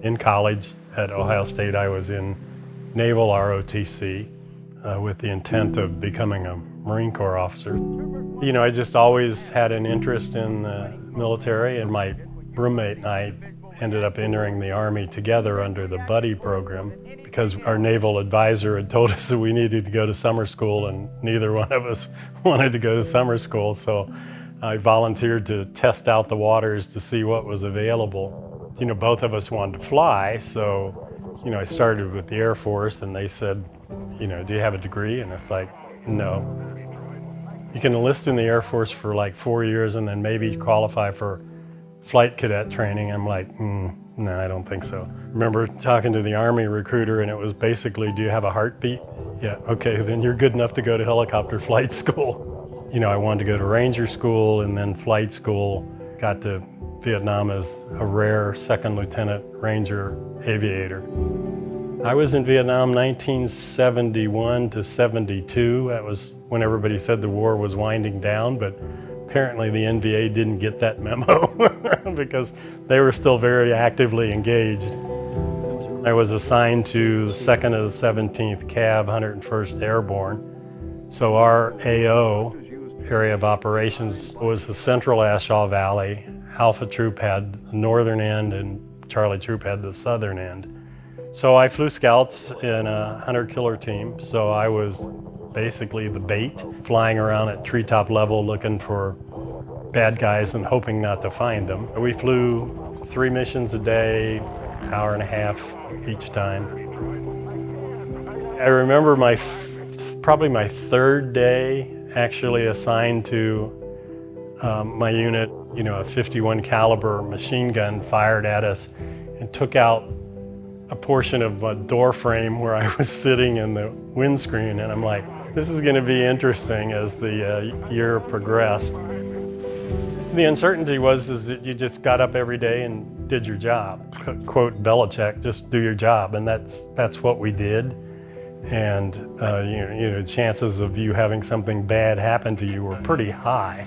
In college at Ohio State, I was in Naval ROTC with the intent of becoming a Marine Corps officer. You know, I just always had an interest in the military, and my roommate and I ended up entering the Army together under the buddy program because our naval advisor had told us that we needed to go to summer school, and neither one of us wanted to go to summer school. So I volunteered to test out the waters to see what was available. You know, both of us wanted to fly, so, you know, I started with the Air Force, and they said, you know, do you have a degree? And it's like, no. You can enlist in the Air Force for like 4 years and then maybe qualify for flight cadet training. I'm like, no, I don't think so. Remember talking to the Army recruiter, and it was basically, do you have a heartbeat? Yeah, okay, then you're good enough to go to helicopter flight school. You know, I wanted to go to Ranger school and then flight school. Got to Vietnam as a rare second lieutenant Ranger aviator. I was in Vietnam 1971 to 72. That was when everybody said the war was winding down, but apparently the NVA didn't get that memo because they were still very actively engaged. I was assigned to the 2nd of the 17th Cav, 101st Airborne. So our AO, area of operations, was the central Ashaw Valley. Alpha Troop had the northern end and Charlie Troop had the southern end. So I flew scouts in a hunter-killer team, so I was basically the bait, flying around at treetop level looking for bad guys and hoping not to find them. We flew 3 missions a day, hour and a half each time. I remember probably my 3rd day actually assigned to my unit. You know, a 51 caliber machine gun fired at us and took out a portion of a door frame where I was sitting in the windscreen, and I'm like, this is going to be interesting as the year progressed. The uncertainty was that you just got up every day and did your job. Quote Belichick, just do your job, and that's what we did. And you know, chances of you having something bad happen to you were pretty high.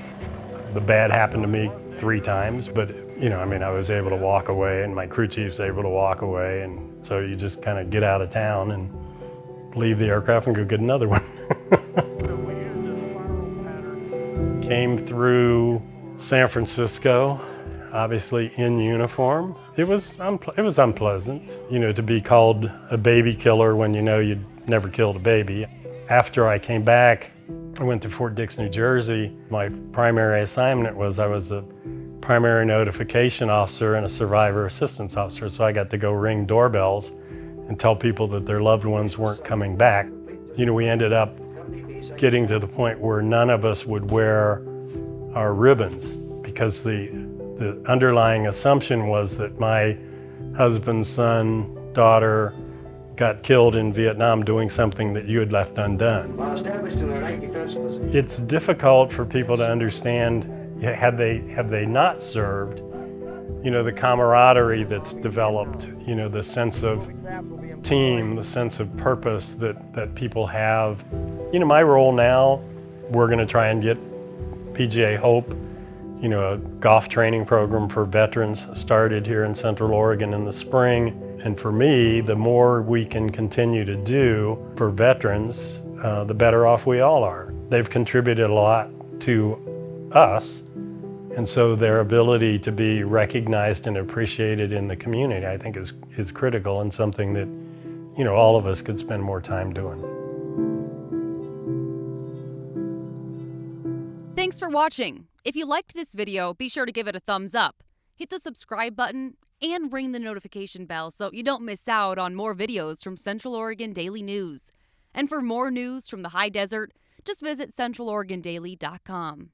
The bad happened to me 3 times, but you know, I mean, I was able to walk away, and my crew chief's able to walk away, and so you just kind of get out of town and leave the aircraft and go get another one. Came through San Francisco, obviously in uniform. It was unpleasant, you know, to be called a baby killer when you know you'd never killed a baby. After I came back, I went to Fort Dix, New Jersey. My primary assignment was I was a primary notification officer and a survivor assistance officer, so I got to go ring doorbells and tell people that their loved ones weren't coming back. You know, we ended up getting to the point where none of us would wear our ribbons because the underlying assumption was that my husband, son, daughter got killed in Vietnam doing something that you had left undone. It's difficult for people to understand, have they not served, you know, the camaraderie that's developed, you know, the sense of team, the sense of purpose that people have. You know, my role now, we're going to try and get PGA Hope, you know, a golf training program for veterans started here in Central Oregon in the spring. And for me, the more we can continue to do for veterans, the better off we all are. They've contributed a lot to us, and so their ability to be recognized and appreciated in the community, I think, is critical and something that, you know, all of us could spend more time doing. Thanks for watching. If you liked this video, be sure to give it a thumbs up. Hit the subscribe button and ring the notification bell so you don't miss out on more videos from Central Oregon Daily News. And for more news from the high desert, just visit centraloregondaily.com.